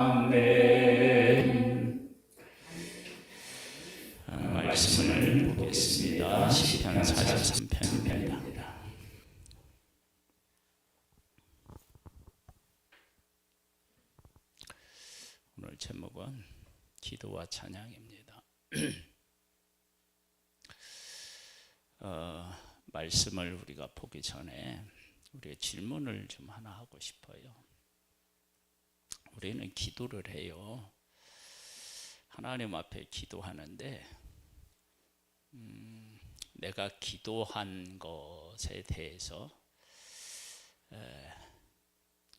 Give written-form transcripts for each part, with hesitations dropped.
아멘. 말씀을 보겠습니다. 시편 43편입니다. 오늘 제목은 기도와 찬양입니다. 말씀을 우리가 보기 전에 우리의 질문을 좀 하나 하고 싶어요. 우리는 기도를 해요. 하나님 앞에 기도하는데 내가 기도한 것에 대해서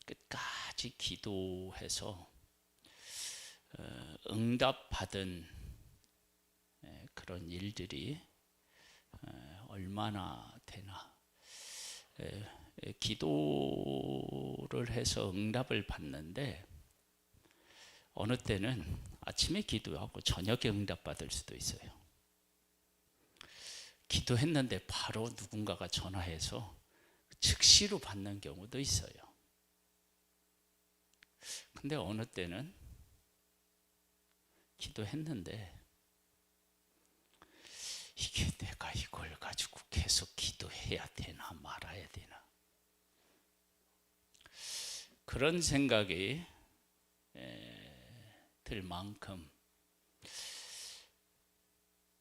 끝까지 기도해서 응답받은 그런 일들이 얼마나 되나. 기도를 해서 응답을 받는데 어느 때는 아침에 기도하고 저녁에 응답받을 수도 있어요. 기도했는데 바로 누군가가 전화해서 즉시로 받는 경우도 있어요. 근데 어느 때는 기도했는데 이게 내가 이걸 가지고 계속 기도해야 되나 말아야 되나, 그런 생각이 들 만큼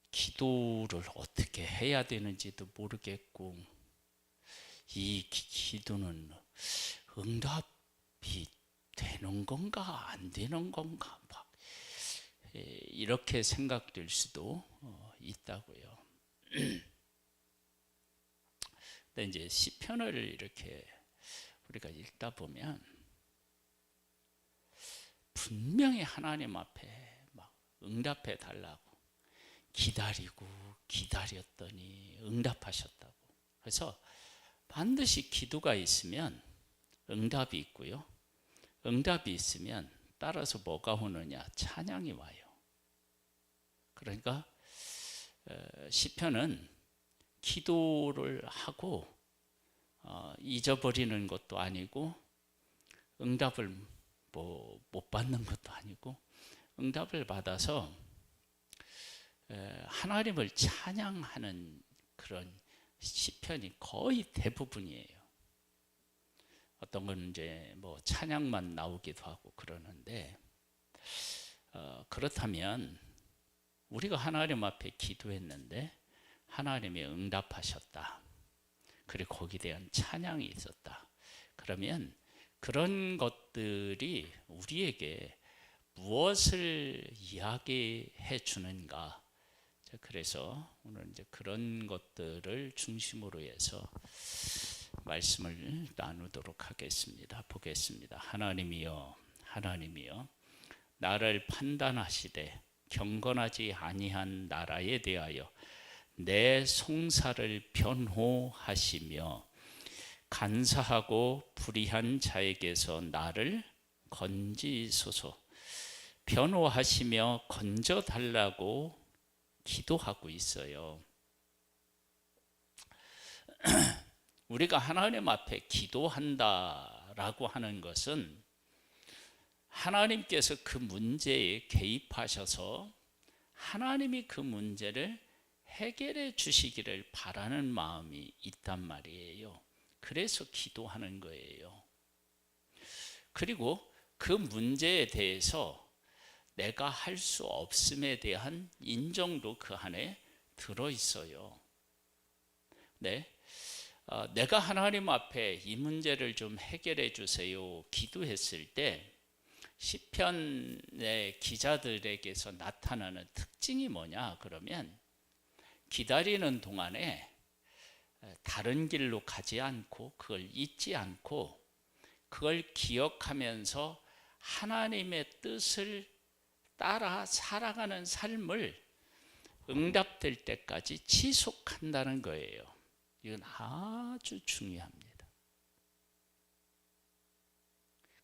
기도를 어떻게 해야 되는지도 모르겠고, 이 기도는 응답이 되는 건가 안 되는 건가 이렇게 생각될 수도 있다고요. 근데 이제 시편을 이렇게 우리가 읽다 보면 분명히 하나님 앞에 막 응답해 달라고 기다리고 기다렸더니 응답하셨다고. 그래서 반드시 기도가 있으면 응답이 있고요, 응답이 있으면 따라서 뭐가 오느냐, 찬양이 와요. 그러니까 시편은 기도를 하고 잊어버리는 것도 아니고 응답을 못 받는 것도 아니고 응답을 받아서 하나님을 찬양하는 그런 시편이 거의 대부분이에요. 어떤 건 이제 뭐 찬양만 나오기도 하고 그러는데, 그렇다면 우리가 하나님 앞에 기도했는데 하나님이 응답하셨다, 그리고 거기에 대한 찬양이 있었다, 그러면 그런 것들이 우리에게 무엇을 이야기해 주는가. 그래서 오늘 이제 그런 것들을 중심으로 해서 말씀을 나누도록 하겠습니다. 보겠습니다. 하나님이여, 하나님이여, 나를 판단하시되 경건하지 아니한 나라에 대하여 내 송사를 변호하시며 간사하고 불의한 자에게서 나를 건지소서. 변호하시며 건져달라고 기도하고 있어요. 우리가 하나님 앞에 기도한다라고 하는 것은 하나님께서 그 문제에 개입하셔서 하나님이 그 문제를 해결해 주시기를 바라는 마음이 있단 말이에요. 그래서 기도하는 거예요. 그리고 그 문제에 대해서 내가 할 수 없음에 대한 인정도 그 안에 들어있어요. 네, 내가 하나님 앞에 이 문제를 좀 해결해 주세요 기도했을 때 시편의 기자들에게서 나타나는 특징이 뭐냐 그러면, 기다리는 동안에 다른 길로 가지 않고 그걸 잊지 않고 그걸 기억하면서 하나님의 뜻을 따라 살아가는 삶을 응답될 때까지 지속한다는 거예요. 이건 아주 중요합니다.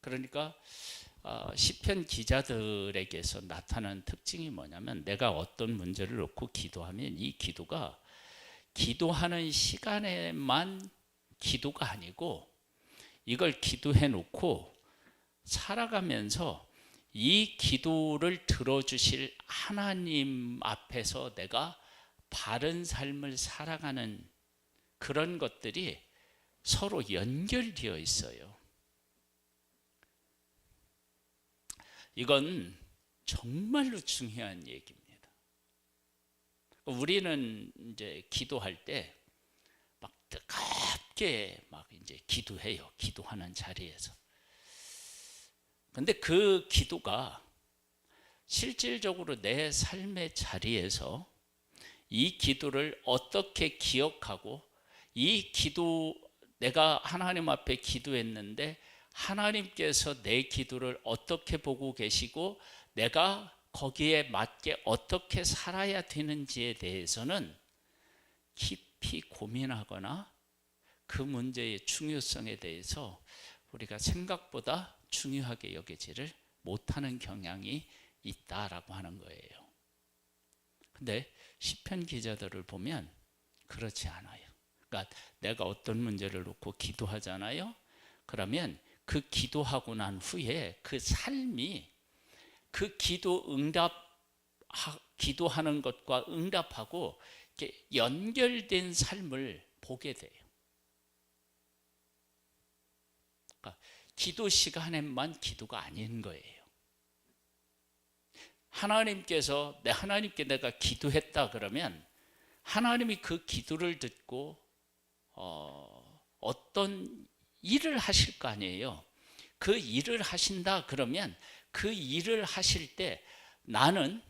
그러니까 시편 기자들에게서 나타나는 특징이 뭐냐면, 내가 어떤 문제를 놓고 기도하면 이 기도가 기도하는 시간에만 기도가 아니고 이걸 기도해 놓고 살아가면서 이 기도를 들어주실 하나님 앞에서 내가 바른 삶을 살아가는 그런 것들이 서로 연결되어 있어요. 이건 정말로 중요한 얘기입니다. 우리는 이제 기도할 때 막 뜨겁게 막 이제 기도해요. 기도하는 자리에서. 근데 그 기도가 실질적으로 내 삶의 자리에서 이 기도를 어떻게 기억하고 이 기도 내가 하나님 앞에 기도했는데 하나님께서 내 기도를 어떻게 보고 계시고 내가 거기에 맞게 어떻게 살아야 되는지에 대해서는 깊이 고민하거나 그 문제의 중요성에 대해서 우리가 생각보다 중요하게 여기지를 못하는 경향이 있다라고 하는 거예요. 근데 시편 기자들을 보면 그렇지 않아요. 그러니까 내가 어떤 문제를 놓고 기도하잖아요. 그러면 그 기도하고 난 후에 그 삶이 그 기도하는 것과 응답하고 이렇게 연결된 삶을 보게 돼요. 그러니까 기도 시간에만 기도가 아닌 거예요. 하나님께 내가 기도했다 그러면 하나님이 그 기도를 듣고 어떤 일을 하실 거 아니에요. 그 일을 하신다 그러면 그 일을 하실 때 나는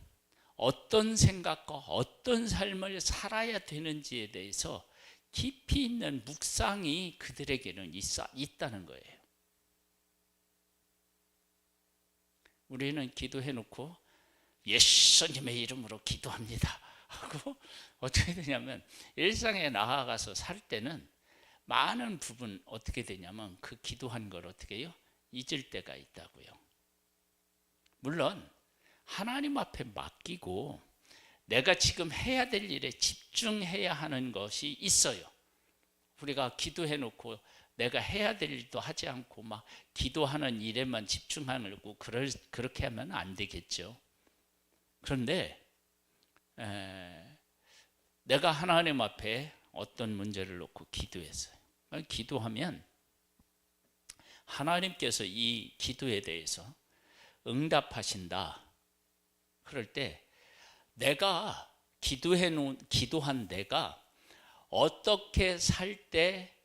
어떤 생각과 어떤 삶을 살아야 되는지에 대해서 깊이 있는 묵상이 그들에게는 있다는 거예요. 우리는 기도해놓고 예수님의 이름으로 기도합니다 하고 어떻게 되냐면 일상에 나아가서 살 때는 많은 부분 어떻게 되냐면 그 기도한 걸 어떻게 해요? 잊을 때가 있다고요. 물론 하나님 앞에 맡기고 내가 지금 해야 될 일에 집중해야 하는 것이 있어요. 우리가 기도해놓고 내가 해야 될 일도 하지 않고 막 기도하는 일에만 집중하고 그렇게 하면 안 되겠죠. 그런데 내가 하나님 앞에 어떤 문제를 놓고 기도했어요. 기도하면 하나님께서 이 기도에 대해서 응답하신다. 그럴 때 내가 기도한 내가 어떻게 살 때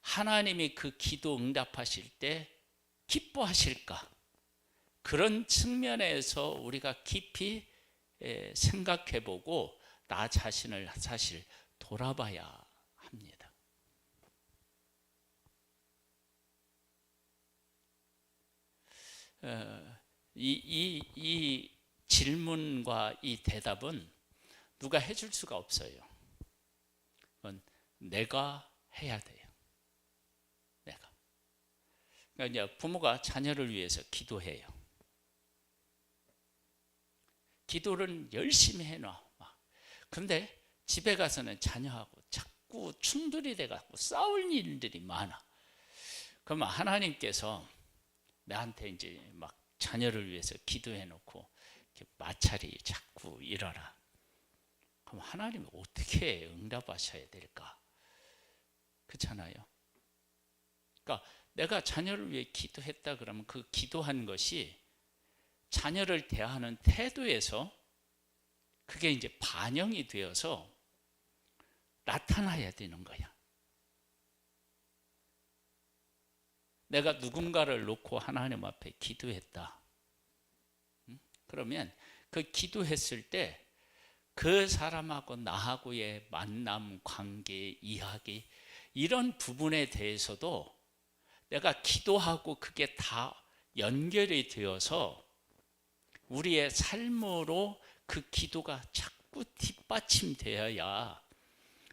하나님이 그 기도 응답하실 때 기뻐하실까? 그런 측면에서 우리가 깊이 생각해보고 나 자신을 사실 돌아봐야 합니다. 이 질문과 이 대답은 누가 해줄 수가 없어요. 그건 내가 해야 돼요. 내가. 그러니까 이제 부모가 자녀를 위해서 기도해요. 기도를 열심히 해놔. 근데 집에 가서는 자녀하고 자꾸 충돌이 돼갖고 싸울 일들이 많아. 그러면 하나님께서 나한테 이제 막 자녀를 위해서 기도해놓고 마찰이 자꾸 일어나. 그럼 하나님이 어떻게 응답하셔야 될까? 그렇잖아요. 그러니까 내가 자녀를 위해 기도했다 그러면 그 기도한 것이 자녀를 대하는 태도에서 그게 이제 반영이 되어서 나타나야 되는 거야. 내가 누군가를 놓고 하나님 앞에 기도했다. 그러면 그 기도했을 때 그 사람하고 나하고의 만남, 관계, 이야기 이런 부분에 대해서도 내가 기도하고 그게 다 연결이 되어서 우리의 삶으로 그 기도가 자꾸 뒷받침되어야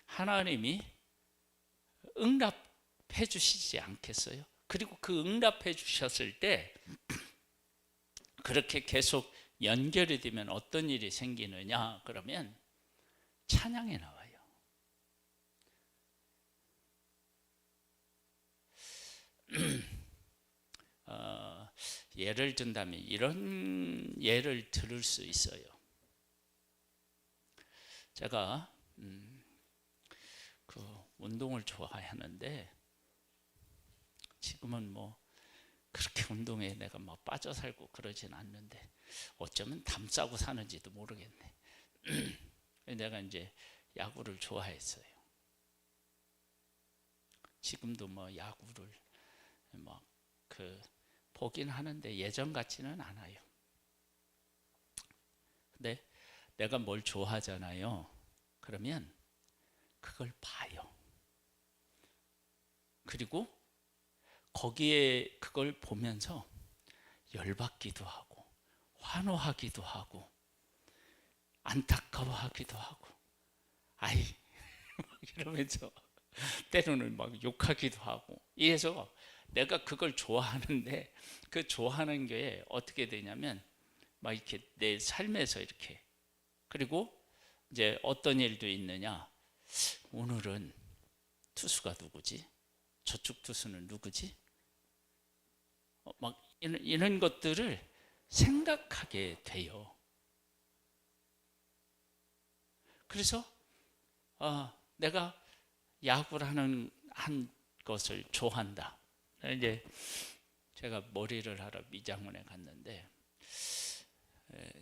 하나님이 응답해 주시지 않겠어요? 그리고 그 응답해 주셨을 때 그렇게 계속 연결이 되면 어떤 일이 생기느냐 그러면 찬양이 나와요. 예를 든다면 이런 예를 들을 수 있어요. 제가 그 운동을 좋아하는데 지금은 뭐 그렇게 운동에 내가 막 빠져 살고 그러진 않는데 어쩌면 담싸고 사는지도 모르겠네. 내가 이제 야구를 좋아했어요. 지금도 뭐 야구를 막 보긴 하는데 예전 같지는 않아요. 근데 내가 뭘 좋아하잖아요. 그러면 그걸 봐요. 그리고 거기에 그걸 보면서 열받기도 하고 환호하기도 하고 안타까워하기도 하고 아이 이러면서 때로는 막 욕하기도 하고 이래서 내가 그걸 좋아하는데 그 좋아하는 게 어떻게 되냐면 막 이렇게 내 삶에서 이렇게 그리고 이제 어떤 일도 있느냐 오늘은 투수가 누구지? 저쪽 투수는 누구지? 막 이런 것들을 생각하게 돼요. 그래서 내가 야구를 한 것을 좋아한다. 이제 제가 머리를 하러 미장원에 갔는데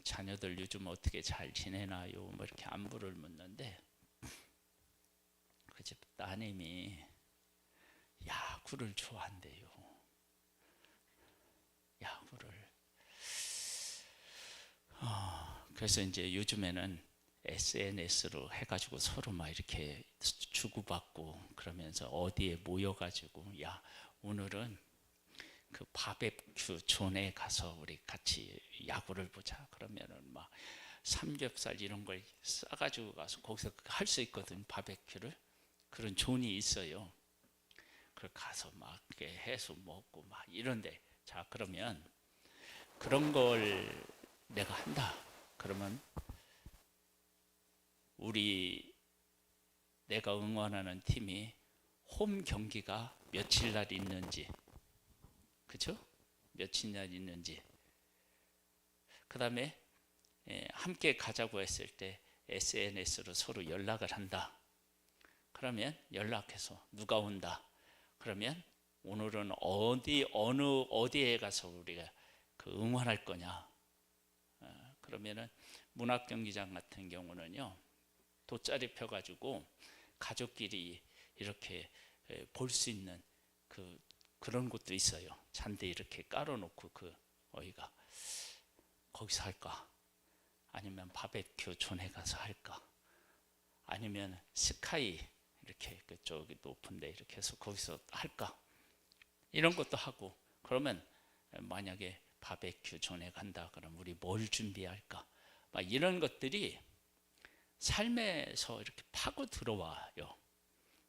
자녀들 요즘 어떻게 잘 지내나요? 뭐 이렇게 안부를 묻는데 그 집 따님이 야구를 좋아한대요. 야구를. 그래서 이제 요즘에는 SNS로 해가지고 서로 막 이렇게 주고받고 그러면서 어디에 모여가지고 야 오늘은 그 바베큐 존에 가서 우리 같이 야구를 보자. 그러면은 막 삼겹살 이런 걸 싸가지고 가서 거기서 할 수 있거든 바베큐를. 그런 존이 있어요. 그 가서 막 이렇게 해서 먹고 막 이런데 자 그러면 그런 걸 내가 한다. 그러면 내가 응원하는 팀이 홈 경기가 며칠 날 있는지, 그죠? 며칠 날 있는지. 그 다음에 함께 가자고 했을 때 SNS로 서로 연락을 한다. 그러면 연락해서 누가 온다. 그러면 오늘은 어디에 가서 우리가 응원할 거냐. 그러면은 문학경기장 같은 경우는요. 돗자리 펴가지고 가족끼리 이렇게 볼 수 있는 그런 곳도 있어요. 잔디 이렇게 깔아놓고 어이가 거기서 할까? 아니면 바베큐 존에 가서 할까? 아니면 스카이 이렇게 그쪽이 높은데 이렇게 해서 거기서 할까? 이런 것도 하고 그러면 만약에 바베큐 존에 간다 그러면 우리 뭘 준비할까? 막 이런 것들이 삶에서 이렇게 파고 들어와요.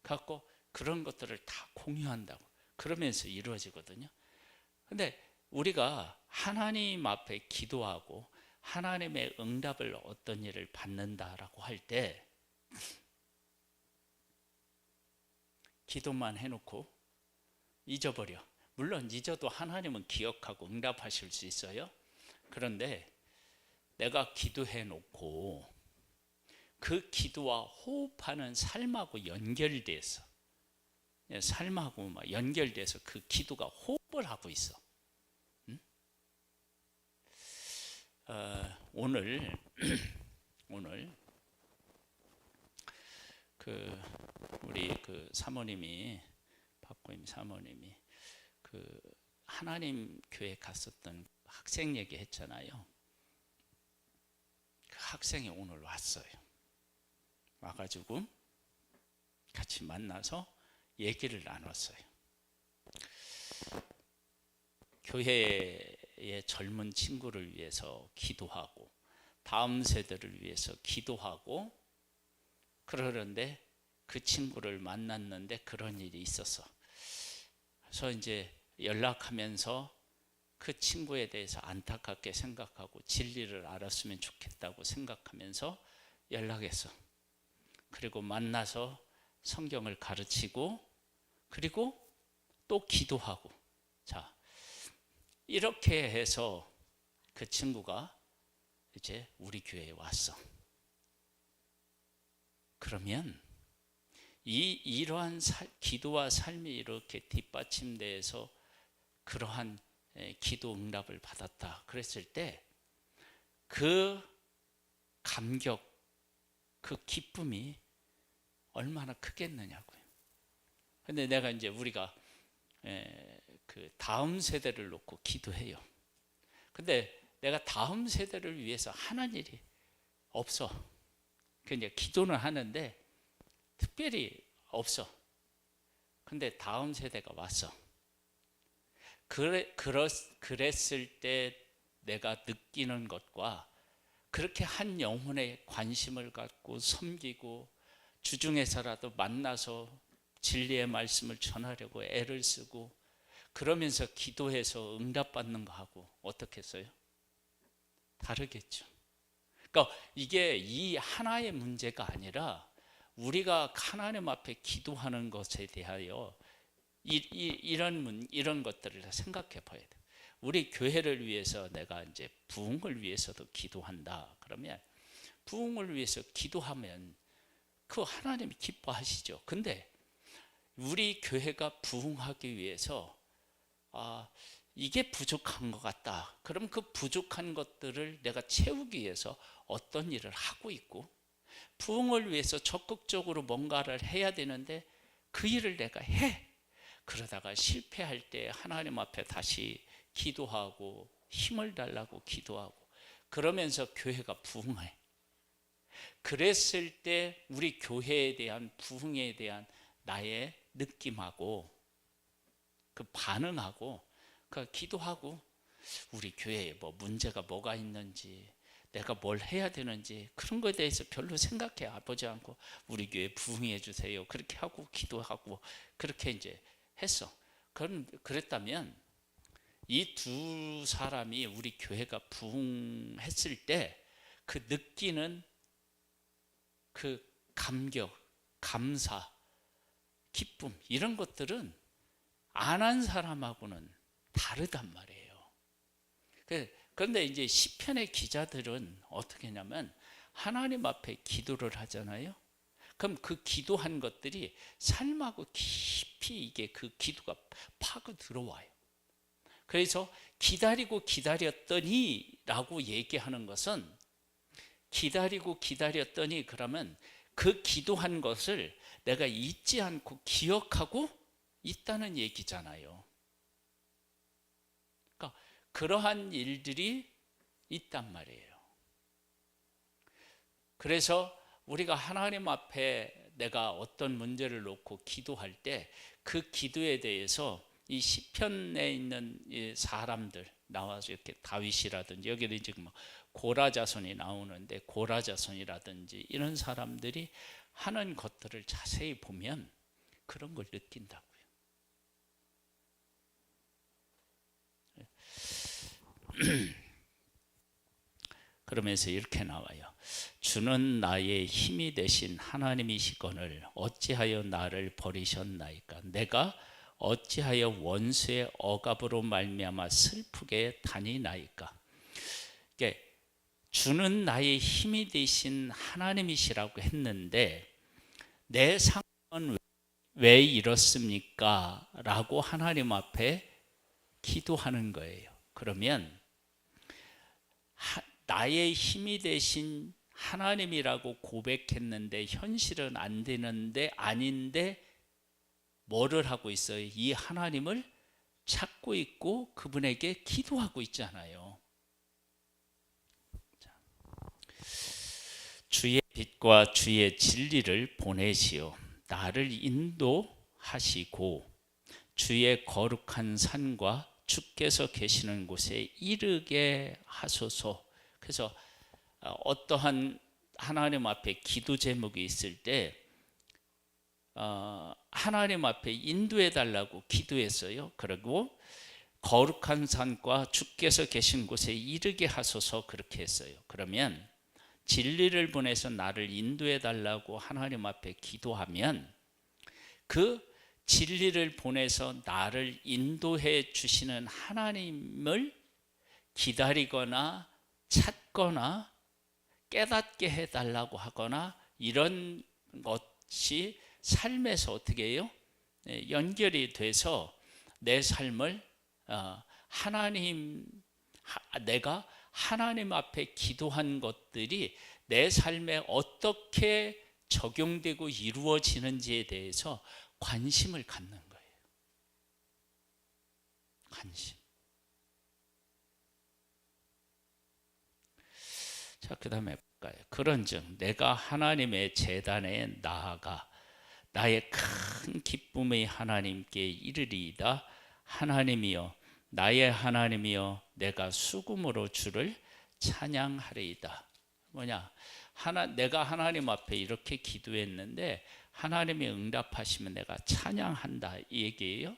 갖고 그런 것들을 다 공유한다고 그러면서 이루어지거든요. 근데 우리가 하나님 앞에 기도하고 하나님의 응답을 어떤 일을 받는다라고 할 때 기도만 해놓고 잊어버려. 물론 잊어도 하나님은 기억하고 응답하실 수 있어요. 그런데 내가 기도해놓고 그 기도와 호흡하는 삶하고 연결돼서 삶하고 막 연결돼서 그 기도가 호흡을 하고 있어. 응? 오늘 우리 사모님이 박고임 사모님이 하나님 교회 갔었던 학생 얘기했잖아요. 그 학생이 오늘 왔어요. 와가지고 같이 만나서 얘기를 나눴어요. 교회의 젊은 친구를 위해서 기도하고 다음 세대를 위해서 기도하고 그러는데 그 친구를 만났는데 그런 일이 있었어. 그래서 이제 연락하면서 그 친구에 대해서 안타깝게 생각하고 진리를 알았으면 좋겠다고 생각하면서 연락했어. 그리고 만나서 성경을 가르치고 그리고 또 기도하고 자 이렇게 해서 그 친구가 이제 우리 교회에 왔어. 그러면 이러한 기도와 삶이 이렇게 뒷받침돼서 그러한 기도 응답을 받았다 그랬을 때 그 감격, 그 기쁨이 얼마나 크겠느냐고요. 근데 내가 이제 우리가 그 다음 세대를 놓고 기도해요. 근데 내가 다음 세대를 위해서 하는 일이 없어. 그냥 기도는 하는데 특별히 없어. 근데 다음 세대가 왔어. 그랬을 때 내가 느끼는 것과 그렇게 한 영혼에 관심을 갖고 섬기고 주중에서라도 만나서 진리의 말씀을 전하려고 애를 쓰고 그러면서 기도해서 응답받는 거하고 어떻겠어요? 다르겠죠. 그러니까 이게 이 하나의 문제가 아니라 우리가 하나님 앞에 기도하는 것에 대하여 이런 것들을 생각해 봐야 돼요. 우리 교회를 위해서 내가 이제 부흥을 위해서도 기도한다. 그러면 부흥을 위해서 기도하면 그 하나님이 기뻐하시죠. 근데 우리 교회가 부흥하기 위해서 이게 부족한 것 같다. 그럼 그 부족한 것들을 내가 채우기 위해서 어떤 일을 하고 있고 부흥을 위해서 적극적으로 뭔가를 해야 되는데 그 일을 내가 해. 그러다가 실패할 때 하나님 앞에 다시 기도하고 힘을 달라고 기도하고 그러면서 교회가 부흥해. 그랬을 때 우리 교회에 대한 부흥에 대한 나의 느낌하고 그 반응하고 그 기도하고 우리 교회에 뭐 문제가 뭐가 있는지 내가 뭘 해야 되는지 그런 거에 대해서 별로 생각해 보지 않고 우리 교회 부흥해 주세요. 그렇게 하고 기도하고 그렇게 이제 했어. 그랬다면 이 두 사람이 우리 교회가 부흥했을 때 그 느끼는 그 감격, 감사, 기쁨 이런 것들은 안 한 사람하고는 다르단 말이에요. 그런데 이제 시편의 기자들은 어떻게 하냐면 하나님 앞에 기도를 하잖아요. 그럼 그 기도한 것들이 삶하고 깊이 이게 그 기도가 파고 들어와요. 그래서 기다리고 기다렸더니 라고 얘기하는 것은 기다리고 기다렸더니 그러면 그 기도한 것을 내가 잊지 않고 기억하고 있다는 얘기잖아요. 그러니까 그러한 일들이 있단 말이에요. 그래서 우리가 하나님 앞에 내가 어떤 문제를 놓고 기도할 때 그 기도에 대해서 이 시편에 있는 이 사람들 나와서 이렇게 다윗이라든지 여기도 지금 뭐 고라 자손이 나오는데 고라 자손이라든지 이런 사람들이 하는 것들을 자세히 보면 그런 걸 느낀다고요. 그러면서 이렇게 나와요. 주는 나의 힘이 되신 하나님이시거늘 어찌하여 나를 버리셨나이까. 내가 어찌하여 원수의 억압으로 말미암아 슬프게 다니나이까. 그러니까 주는 나의 힘이 되신 하나님이시라고 했는데 내 상황은 왜 이렇습니까? 라고 하나님 앞에 기도하는 거예요. 그러면 나의 힘이 되신 하나님이라고 고백했는데 현실은 안 되는데 아닌데 뭐를 하고 있어요? 이 하나님을 찾고 있고 그분에게 기도하고 있잖아요. 주의 빛과 주의 진리를 보내시어 나를 인도하시고 주의 거룩한 산과 주께서 계시는 곳에 이르게 하소서. 그래서 어떠한 하나님 앞에 기도 제목이 있을 때 하나님 앞에 인도해 달라고 기도했어요. 그리고 거룩한 산과 주께서 계신 곳에 이르게 하소서 그렇게 했어요. 그러면 진리를 보내서 나를 인도해 달라고 하나님 앞에 기도하면 그 진리를 보내서 나를 인도해 주시는 하나님을 기다리거나 찾거나 깨닫게 해달라고 하거나 이런 것이 삶에서 어떻게 해요? 연결이 돼서 내 삶을 내가 하나님 앞에 기도한 것들이 내 삶에 어떻게 적용되고 이루어지는지에 대해서 관심을 갖는 거예요. 관심. 자, 그 다음에 볼까요? 그런즉 내가 하나님의 제단에 나아가 나의 큰 기쁨의 하나님께 이르리이다. 하나님이여, 나의 하나님이여, 내가 수금으로 주를 찬양하리이다. 뭐냐? 내가 하나님 앞에 이렇게 기도했는데 하나님이 응답하시면 내가 찬양한다, 이 얘기예요.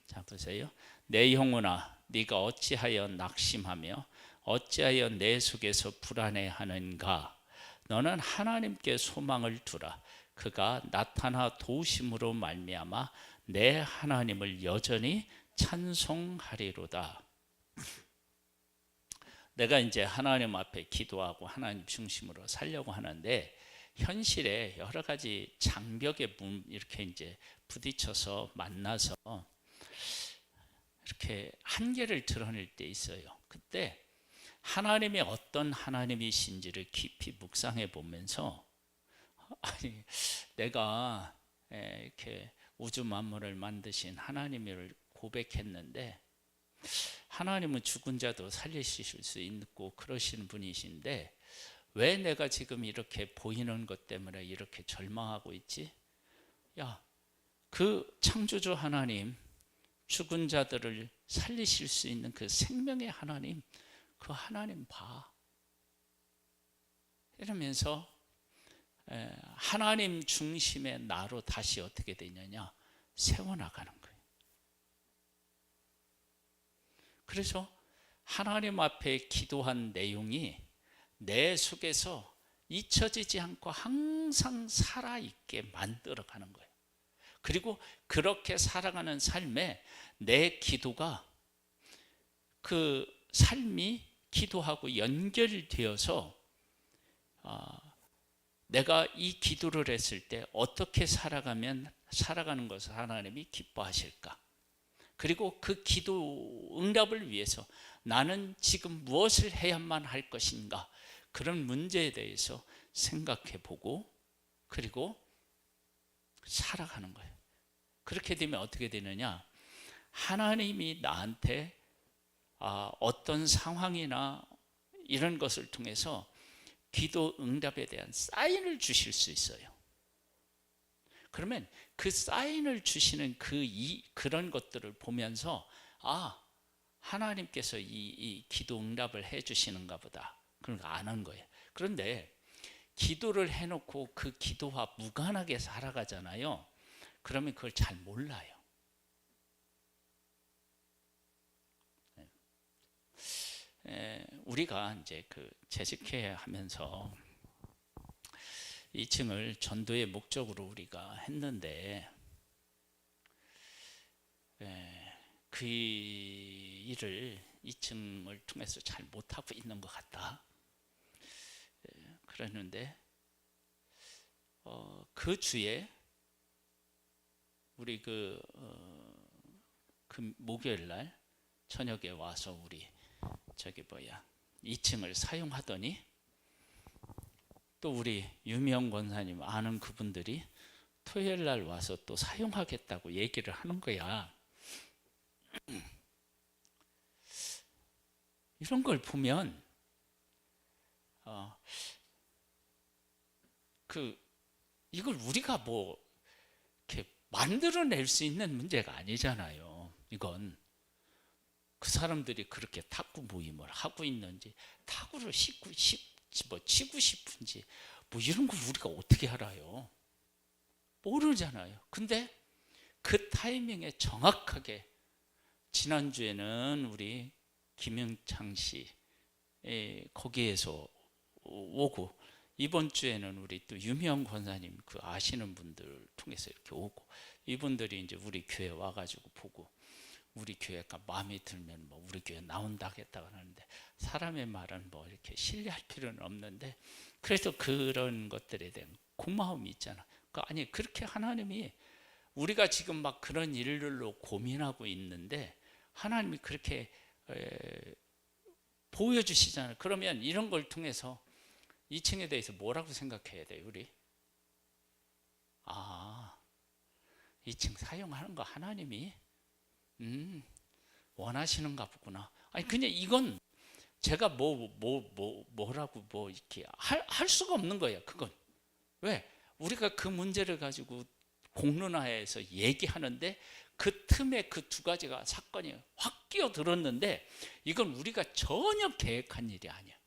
자, 보세요. 내 영혼아, 네가 어찌하여 낙심하며 어찌하여 내 속에서 불안해하는가? 너는 하나님께 소망을 두라. 그가 나타나 도우심으로 말미암아 내 하나님을 여전히 찬송하리로다. 내가 이제 하나님 앞에 기도하고 하나님 중심으로 살려고 하는데 현실에 여러 가지 장벽에 이렇게 이제 부딪혀서 만나서 이렇게 한계를 드러낼 때 있어요. 그때 하나님이 어떤 하나님이신지를 깊이 묵상해 보면서 아니, 내가 이렇게 우주 만물을 만드신 하나님을 고백했는데 하나님은 죽은 자도 살리실 수 있고 그러시는 분이신데 왜 내가 지금 이렇게 보이는 것 때문에 이렇게 절망하고 있지? 야, 그 창조주 하나님, 죽은 자들을 살리실 수 있는 그 생명의 하나님, 그 하나님 봐. 이러면서 하나님 중심의 나로 다시 어떻게 되느냐? 세워나가는 거예요. 그래서 하나님 앞에 기도한 내용이 내 속에서 잊혀지지 않고 항상 살아있게 만들어가는 거예요. 그리고 그렇게 살아가는 삶에 내 기도가 그 삶이 기도하고 연결되어서 내가 이 기도를 했을 때 어떻게 살아가는 것을 하나님이 기뻐하실까? 그리고 그 기도 응답을 위해서 나는 지금 무엇을 해야만 할 것인가? 그런 문제에 대해서 생각해 보고 그리고 살아가는 거예요. 그렇게 되면 어떻게 되느냐? 하나님이 나한테 어떤 상황이나 이런 것을 통해서 기도 응답에 대한 사인을 주실 수 있어요. 그러면 그 사인을 주시는 그런 것들을 보면서 하나님께서 이 기도 응답을 해 주시는가 보다. 그런 거 아는 거예요. 그런데 기도를 해놓고 그 기도와 무관하게 살아가잖아요. 그러면 그걸 잘 몰라요. 우리가 이제 재직회 하면서 2층을 전도의 목적으로 우리가 했는데 그 일을 2층을 통해서 잘 못하고 있는 것 같다. 그랬는데 그 주에 우리 그 목요일 날 저녁에 와서 우리 2층을 사용하더니 또 우리 유명 권사님 아는 그분들이 토요일 날 와서 또 사용하겠다고 얘기를 하는 거야. 이런 걸 보면 이걸 우리가 뭐 이렇게 만들어낼 수 있는 문제가 아니잖아요. 이건 그 사람들이 그렇게 탁구 모임을 하고 있는지 탁구를 치고 싶은지 뭐 이런 걸 우리가 어떻게 알아요? 모르잖아요. 근데 그 타이밍에 정확하게 지난주에는 우리 김영창 씨 거기에서 오고 이번 주에는 우리 또 유명 권사님 그 아시는 분들 통해서 이렇게 오고, 이분들이 이제 우리 교회 와가지고 보고, 우리 교회가 마음에 들면 뭐 우리 교회 나온다 하겠다고 하는데, 사람의 말은 뭐 이렇게 신뢰할 필요는 없는데, 그래서 그런 것들에 대한 고마움이 있잖아. 아니, 그렇게 하나님이, 우리가 지금 막 그런 일들로 고민하고 있는데 하나님이 그렇게 보여주시잖아요. 그러면 이런 걸 통해서 2층에 대해서 뭐라고 생각해야 돼요, 우리? 2층 사용하는 거 하나님이 원하시는가 보구나. 아니, 그냥 이건 제가 뭐라고 이렇게 할 수가 없는 거예요, 그건. 왜? 우리가 그 문제를 가지고 공론화해서 얘기하는데 그 틈에 그 두 가지가 사건이 확 끼어들었는데, 이건 우리가 전혀 계획한 일이 아니야.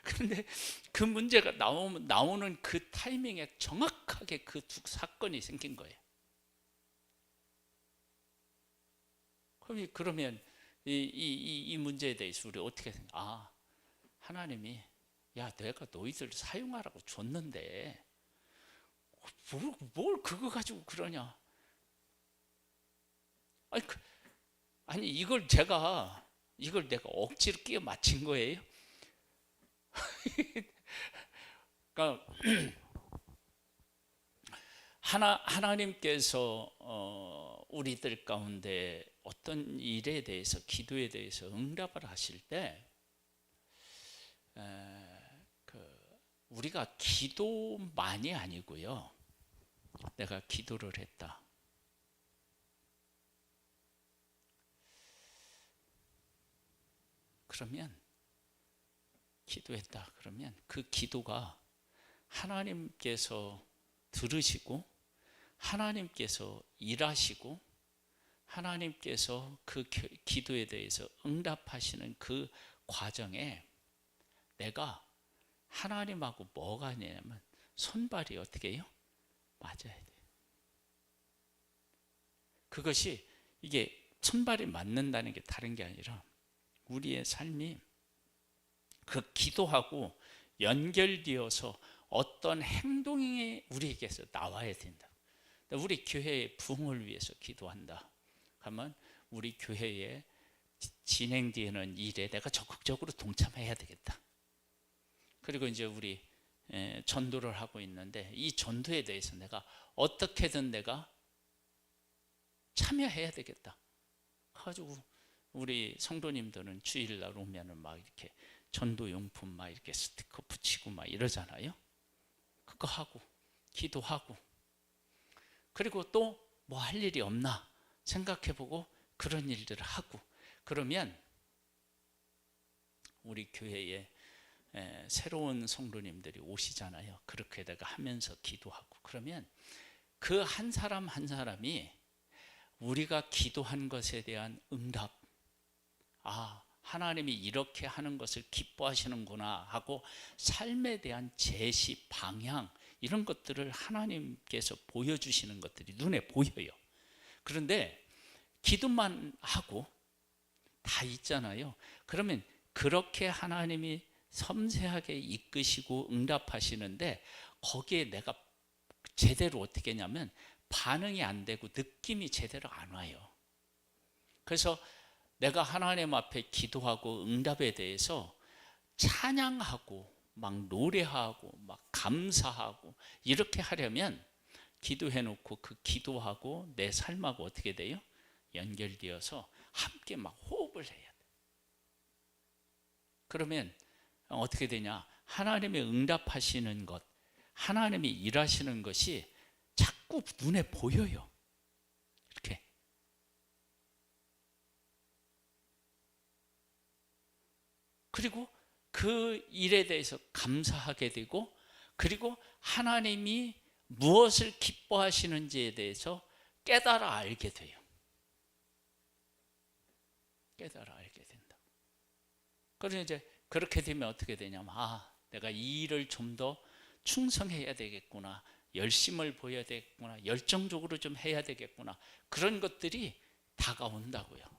그런데 그 문제가 나오는 그 타이밍에 정확하게 그 두 사건이 생긴 거예요. 그러면 이 문제에 대해서 우리 어떻게 생각해? 하나님이, 야, 내가 너희들 사용하라고 줬는데 뭘 그거 가지고 그러냐? 아니 이걸 내가 억지로 끼워 맞힌 거예요? 그러니까 하나님께서 우리들 가운데 어떤 일에 대해서, 기도에 대해서 응답을 하실 때, 우리가 기도만이 아니고요, 내가 기도를 했다, 그러면 기도했다 그러면 그 기도가 하나님께서 들으시고 하나님께서 일하시고 하나님께서 그 기도에 대해서 응답하시는 그 과정에 내가 하나님하고 뭐가 아니냐면 손발이 어떻게 해요? 맞아야 돼요. 그것이, 이게 손발이 맞는다는 게 다른 게 아니라 우리의 삶이 그 기도하고 연결되어서 어떤 행동이 우리에게서 나와야 된다. 우리 교회의 부흥을 위해서 기도한다 하면 우리 교회에 진행되는 일에 내가 적극적으로 동참해야 되겠다. 그리고 이제 우리 전도를 하고 있는데 이 전도에 대해서 내가 어떻게든 내가 참여해야 되겠다. 가지고 우리 성도님들은 주일날 오면은 막 이렇게 전도용품 막 이렇게 스티커 붙이고 막 이러잖아요. 그거 하고 기도하고, 그리고 또 뭐 할 일이 없나 생각해보고 그런 일들을 하고, 그러면 우리 교회에 새로운 성도님들이 오시잖아요. 그렇게 내가 하면서 기도하고, 그러면 그 한 사람 한 사람이 우리가 기도한 것에 대한 응답, 하나님이 이렇게 하는 것을 기뻐하시는구나 하고 삶에 대한 제시, 방향, 이런 것들을 하나님께서 보여주시는 것들이 눈에 보여요. 그런데 기도만 하고 다 있잖아요. 그러면 그렇게 하나님이 섬세하게 이끄시고 응답하시는데 거기에 내가 제대로 어떻게 했냐면 반응이 안 되고 느낌이 제대로 안 와요. 그래서 내가 하나님 앞에 기도하고 응답에 대해서 찬양하고 막 노래하고 막 감사하고 이렇게 하려면 기도해놓고 그 기도하고 내 삶하고 어떻게 돼요? 연결되어서 함께 막 호흡을 해야 돼. 그러면 어떻게 되냐? 하나님의 응답하시는 것, 하나님이 일하시는 것이 자꾸 눈에 보여요. 이렇게. 그리고 그 일에 대해서 감사하게 되고, 그리고 하나님이 무엇을 기뻐하시는지에 대해서 깨달아 알게 돼요. 깨달아 알게 된다. 그래서 이제 그렇게 되면 어떻게 되냐면, 내가 이 일을 좀 더 충성해야 되겠구나, 열심을 보여야 되겠구나, 열정적으로 좀 해야 되겠구나, 그런 것들이 다가온다고요.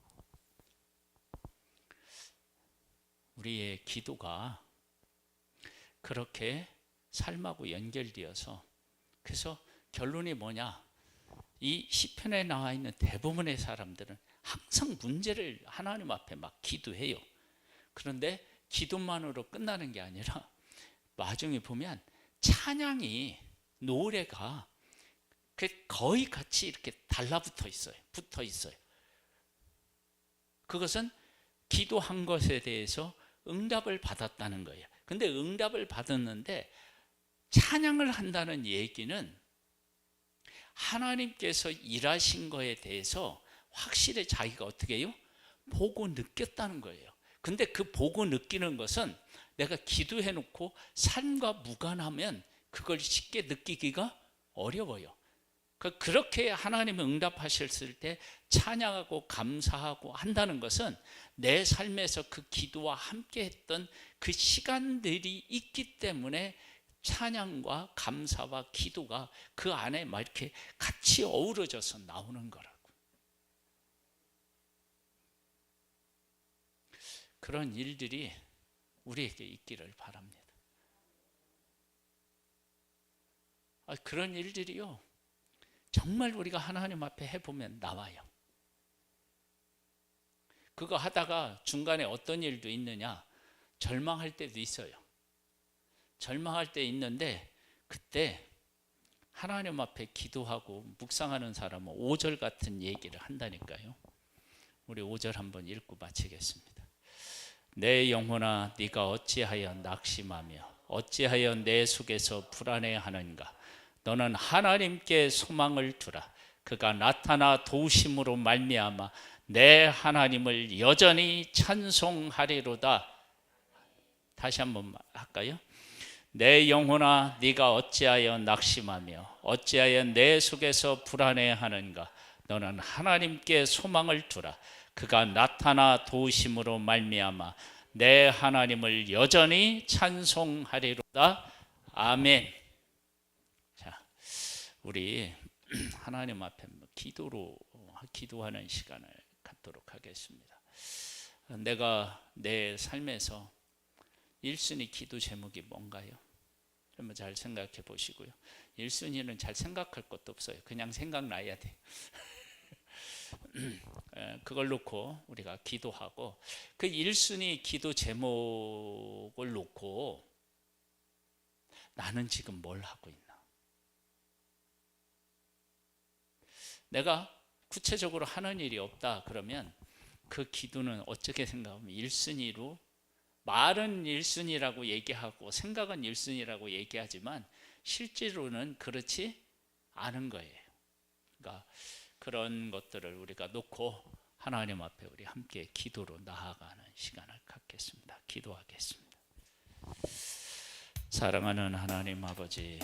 우리의 기도가 그렇게 삶하고 연결되어서, 그래서 결론이 뭐냐? 이 시편에 나와 있는 대부분의 사람들은 항상 문제를 하나님 앞에 막 기도해요. 그런데 기도만으로 끝나는 게 아니라 나중에 보면 찬양이, 노래가 거의 같이 이렇게 달라붙어 있어요. 붙어 있어요. 그것은 기도한 것에 대해서 응답을 받았다는 거예요. 근데 응답을 받았는데 찬양을 한다는 얘기는 하나님께서 일하신 거에 대해서 확실히 자기가 어떻게 해요? 보고 느꼈다는 거예요. 근데 그 보고 느끼는 것은 내가 기도해 놓고 삶과 무관하면 그걸 쉽게 느끼기가 어려워요. 그렇게 하나님이 응답하셨을 때 찬양하고 감사하고 한다는 것은 내 삶에서 그 기도와 함께 했던 그 시간들이 있기 때문에 찬양과 감사와 기도가 그 안에 막 이렇게 같이 어우러져서 나오는 거라고. 그런 일들이 우리에게 있기를 바랍니다. 그런 일들이요, 정말 우리가 하나님 앞에 해보면 나와요. 그거 하다가 중간에 어떤 일도 있느냐? 절망할 때도 있어요. 절망할 때 있는데 그때 하나님 앞에 기도하고 묵상하는 사람은 5절 같은 얘기를 한다니까요. 우리 5절 한번 읽고 마치겠습니다. 내 영혼아 네가 어찌하여 낙심하며 어찌하여 내 속에서 불안해하는가? 너는 하나님께 소망을 두라. 그가 나타나 도우심으로 말미암아 내 하나님을 여전히 찬송하리로다. 다시 한번 할까요? 내 영혼아 네가 어찌하여 낙심하며 어찌하여 내 속에서 불안해하는가? 너는 하나님께 소망을 두라. 그가 나타나 도우심으로 말미암아 내 하나님을 여전히 찬송하리로다. 아멘. 자, 우리 하나님 앞에 기도하는 시간을 갖도록 하겠습니다. 내가 내 삶에서 1순위 기도 제목이 뭔가요? 한번 잘 생각해 보시고요. 1순위는 잘 생각할 것도 없어요. 그냥 생각나야 돼. 그걸 놓고 우리가 기도하고, 그 1순위 기도 제목을 놓고 나는 지금 뭘 하고 있나? 내가 구체적으로 하는 일이 없다 그러면 그 기도는 어떻게 생각하면 1순위로, 말은 1순위라고 얘기하고 생각은 1순위라고 얘기하지만 실제로는 그렇지 않은 거예요. 그러니까 그런 것들을 우리가 놓고 하나님 앞에 우리 함께 기도로 나아가는 시간을 갖겠습니다. 기도하겠습니다. 사랑하는 하나님 아버지,